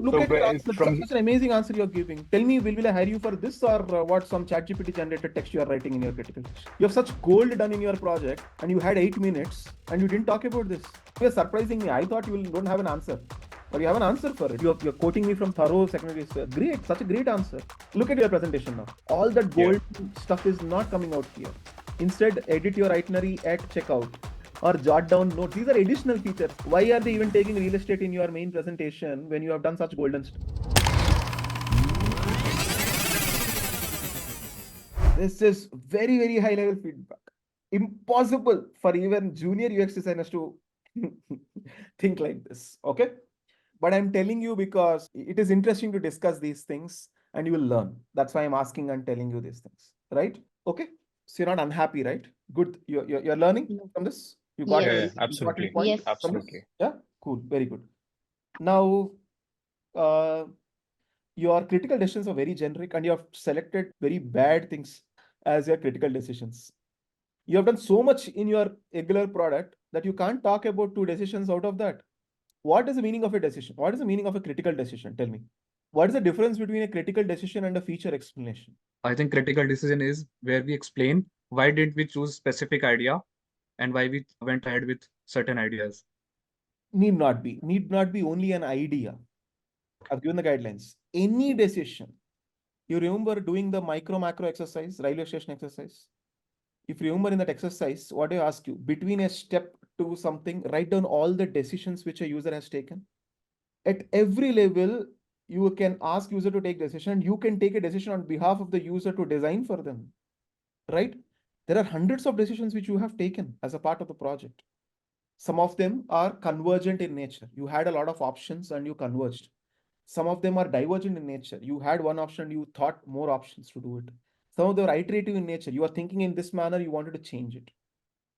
Look at your answer. Such an amazing answer you're giving. Tell me, will I hire you for this or what? Some ChatGPT generated text you are writing in your critical. You have such gold done in your project, and you had 8 minutes, and you didn't talk about this. You're surprising me. I thought you don't have an answer, but you have an answer for it. You're quoting me from thorough secondary school. Great, such a great answer. Look at your presentation now. All that gold stuff is not coming out here. Instead, edit your itinerary at checkout or jot down notes. These are additional features. Why are they even taking real estate in your main presentation when you have done such golden stuff? This is very, very high level feedback. Impossible for even junior UX designers to think like this. Okay. But I'm telling you because it is interesting to discuss these things and you will learn. That's why I'm asking and telling you these things. Right? Okay. So you're not unhappy, right? Good. You're learning from this? You got Yes. Absolutely. point Yes. Absolutely. Yeah, cool, very good. Now, your critical decisions are very generic and you have selected very bad things as your critical decisions. You have done so much in your regular product that you can't talk about 2 decisions out of that. What is the meaning of a decision? What is the meaning of a critical decision? Tell me. What is the difference between a critical decision and a feature explanation? I think critical decision is where we explain why didn't we choose specific idea and why we went ahead with certain ideas. Need not be only an idea. I've given the guidelines. Any decision. You remember doing the micro macro exercise, railway station exercise? If you remember in that exercise, what do I ask you? Between a step to something, write down all the decisions which a user has taken. At every level, you can ask user to take decision. You can take a decision on behalf of the user to design for them, right? There are hundreds of decisions which you have taken as a part of the project. Some of them are convergent in nature. You had a lot of options and you converged. Some of them are divergent in nature. You had one option, you thought more options to do it. Some of them are iterative in nature. You are thinking in this manner, you wanted to change it.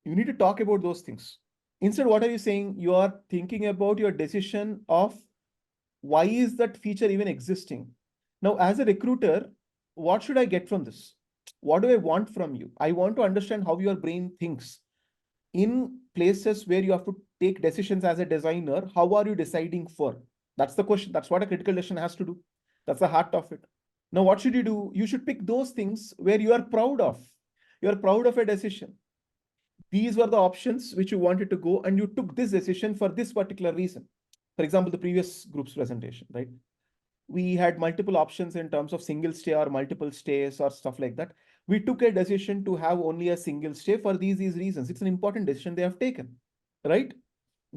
You need to talk about those things. Instead, what are you saying? You are thinking about your decision of why is that feature even existing? Now, as a recruiter, what should I get from this? What do I want from you? I want to understand how your brain thinks. In places where you have to take decisions as a designer, how are you deciding for? That's the question. That's what a critical decision has to do. That's the heart of it. Now, what should you do? You should pick those things where you are proud of. You are proud of a decision. These were the options which you wanted to go, and you took this decision for this particular reason. For example, the previous group's presentation, right? We had multiple options in terms of single stay or multiple stays or stuff like that. We took a decision to have only a single stay for these reasons. It's an important decision they have taken, right?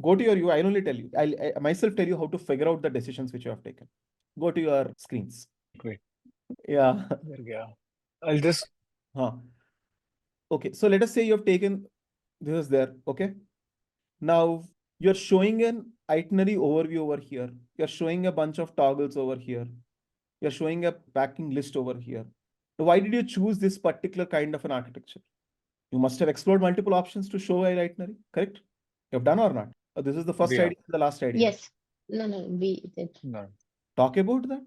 Go to your UI. I'll only tell you. I myself tell you how to figure out the decisions which you have taken. Go to your screens. Great. Yeah. Yeah. I'll just. Okay. So let us say you have taken this is there. Okay. Now you're showing an itinerary overview over here. You're showing a bunch of toggles over here. You're showing a packing list over here. Why did you choose this particular kind of an architecture? You must have explored multiple options to show a itinerary, correct? You have done or not? Or this is the first idea, the last idea? Yes. No, we did. No. Talk about that.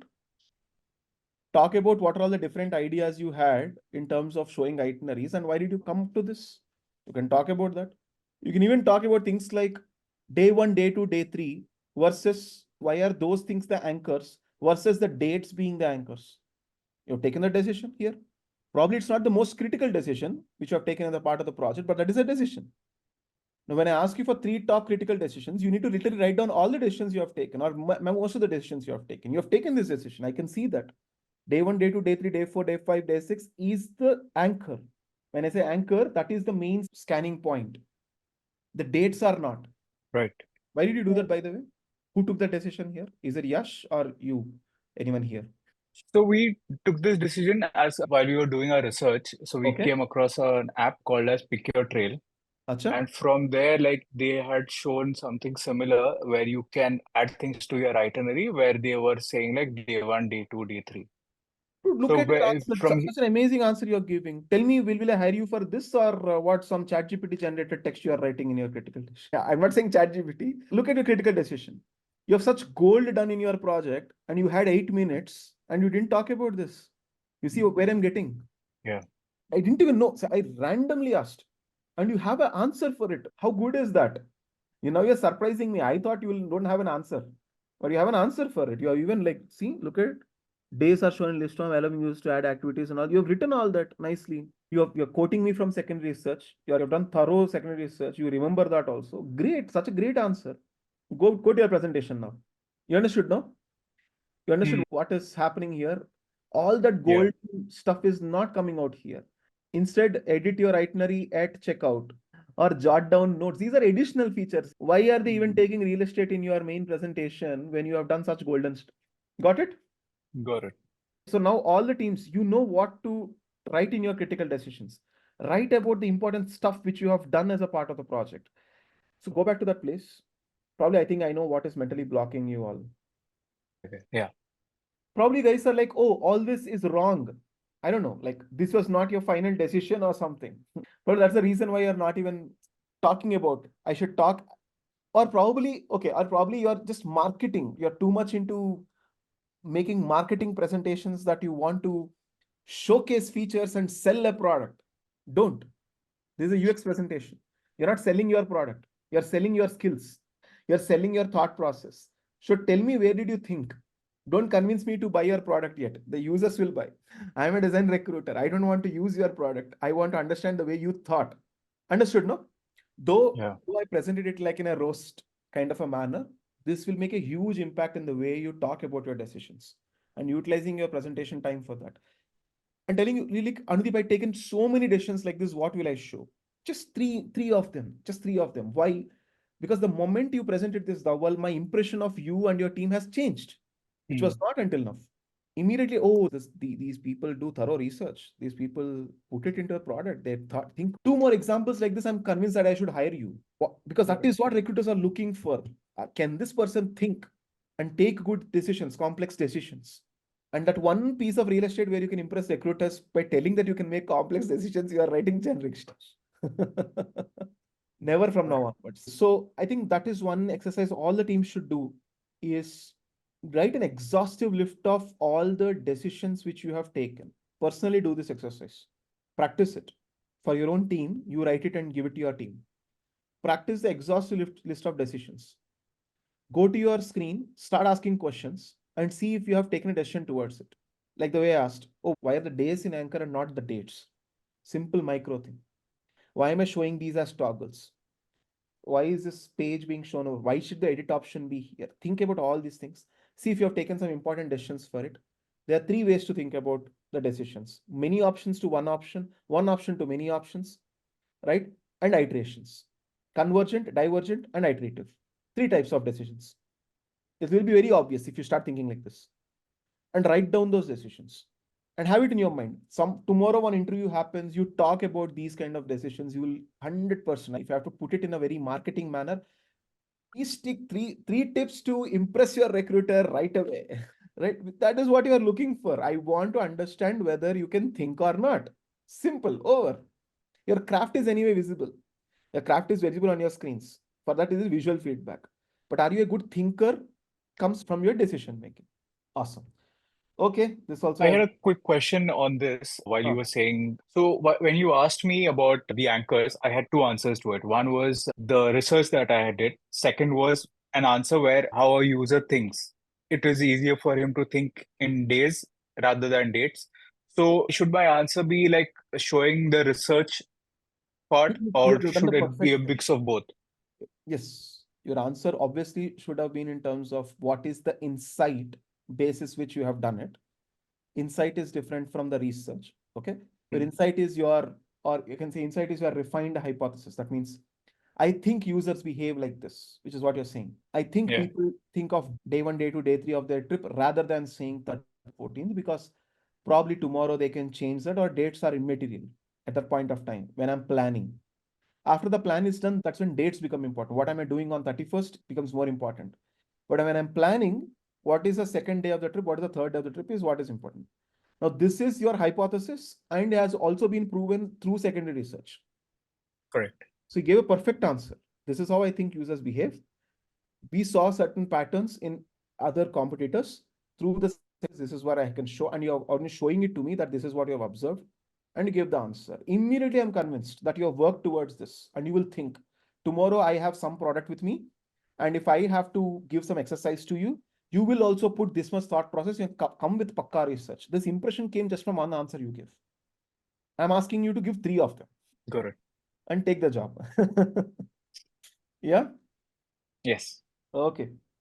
Talk about what are all the different ideas you had in terms of showing itineraries and why did you come to this? You can talk about that. You can even talk about things like day 1, day 2, day 3 versus why are those things the anchors versus the dates being the anchors. You've taken the decision here. Probably it's not the most critical decision which you have taken as a part of the project, but that is a decision. Now, when I ask you for 3 top critical decisions, you need to literally write down all the decisions you have taken or most of the decisions you have taken. You have taken this decision. I can see that. Day 1, day 2, day 3, day 4, day 5, day 6 is the anchor. When I say anchor, that is the main scanning point. The dates are not. Right. Why did you do that, by the way? Who took the decision here? Is it Yash or you? Anyone here? So we took this decision as while we were doing our research. So we came across an app called as Pick Your Trail. Achha? And from there, like they had shown something similar where you can add things to your itinerary where they were saying like day 1, day 2, day 3. Look at your answer. Such an amazing answer you're giving. Tell me, will I hire you for this or what? Some ChatGPT generated text you are writing in your critical decision? Yeah, I'm not saying ChatGPT. Look at your critical decision. You have such gold done in your project and you had 8 minutes and you didn't talk about this. You see where I'm getting? Yeah. I didn't even know. So I randomly asked and you have an answer for it. How good is that? You're surprising me. I thought you don't have an answer. or you have an answer for it. You have even like, see, look at days are shown in list form, allowing users to add activities and all. You have written all that nicely. You're quoting me from secondary research. You've done thorough secondary research. You remember that also. Great, such a great answer. Go to your presentation now. You understood now? You understood what is happening here? All that Yeah. gold stuff is not coming out here. Instead, edit your itinerary at checkout or jot down notes. These are additional features. Why are they even taking real estate in your main presentation when you have done such golden stuff? Got it? Got it. So now all the teams, you know what to write in your critical decisions. Write about the important stuff which you have done as a part of the project. So go back to that place. Probably, I think I know what is mentally blocking you all. Okay. Yeah. Probably guys are like, oh, all this is wrong. I don't know, like this was not your final decision or something. But that's the reason why you're not even talking about, I should talk. Or probably, okay, or probably you're just marketing. You're too much into making marketing presentations that you want to showcase features and sell a product. Don't. This is a UX presentation. You're not selling your product. You're selling your skills. You're selling your thought process. So tell me, where did you think? Don't convince me to buy your product yet. The users will buy. I'm a design recruiter. I don't want to use your product. I want to understand the way you thought. Understood, no? Though I presented it like in a roast kind of a manner, this will make a huge impact in the way you talk about your decisions and utilizing your presentation time for that. And telling you, really, Anudeep, I've taken so many decisions like this. What will I show? Just three of them. Just three of them. Why? Because the moment you presented this, Dhawal, my impression of you and your team has changed, which was not until now. Immediately, oh, these people do thorough research. These people put it into a product. They think two more examples like this. I'm convinced that I should hire you, because that is what recruiters are looking for. Can this person think and take good decisions, complex decisions? And that one piece of real estate where you can impress recruiters by telling that you can make complex decisions, you are writing generic stuff. Never from now onwards. So I think that is one exercise all the teams should do, is write an exhaustive list of all the decisions which you have taken. Personally do this exercise. Practice it. For your own team, you write it and give it to your team. Practice the exhaustive list of decisions. Go to your screen, start asking questions, and see if you have taken a decision towards it. Like the way I asked, oh, why are the days in Anchor and not the dates? Simple micro thing. Why am I showing these as toggles? Why is this page being shown over? Why should the edit option be here? Think about all these things. See if you have taken some important decisions for it. There are three ways to think about the decisions. Many options to one option to many options, right? And iterations. Convergent, divergent, and iterative. Three types of decisions. It will be very obvious if you start thinking like this. And write down those decisions and have it in your mind. Tomorrow one interview happens, you talk about these kind of decisions, you will 100%. If you have to put it in a very marketing manner, please stick three tips to impress your recruiter right away. Right? That is what you are looking for. I want to understand whether you can think or not. Simple, over. Your craft is anyway visible. Your craft is visible on your screens. For that is visual feedback. But are you a good thinker? Comes from your decision making. Awesome. Okay, this also. I had a quick question on this while you were saying. So when you asked me about the anchors, I had two answers to it. One was the research that I did. Second was an answer where how a user thinks. It is easier for him to think in days rather than dates. So should my answer be like showing the research part, or should it be a mix of both? Yes, your answer obviously should have been in terms of what is the insight basis which you have done it. Insight is different from the research. Okay, your insight is your, or you can say insight is your refined hypothesis. That means I think users behave like this, which is what you're saying. I think people think of day 1, day 2, day 3 of their trip rather than saying 13th, 14th, because probably tomorrow they can change that, or dates are immaterial at that point of time when I'm planning. After the plan is done, that's when dates become important. What am I doing on 31st becomes more important. But when I'm planning, what is the second day of the trip, what is the third day of the trip is what is important. Now, this is your hypothesis and has also been proven through secondary research. Correct. So you gave a perfect answer. This is how I think users behave. We saw certain patterns in other competitors through the, this is what I can show, and you're only showing it to me that this is what you have observed, and you give the answer. Immediately, I'm convinced that you have worked towards this, and you will think, tomorrow I have some product with me, and if I have to give some exercise to you, you will also put this much thought process. You come with pakka research. This impression came just from one answer you give. I'm asking you to give 3 of them Got it. and take the job. Yeah. Yes. Okay.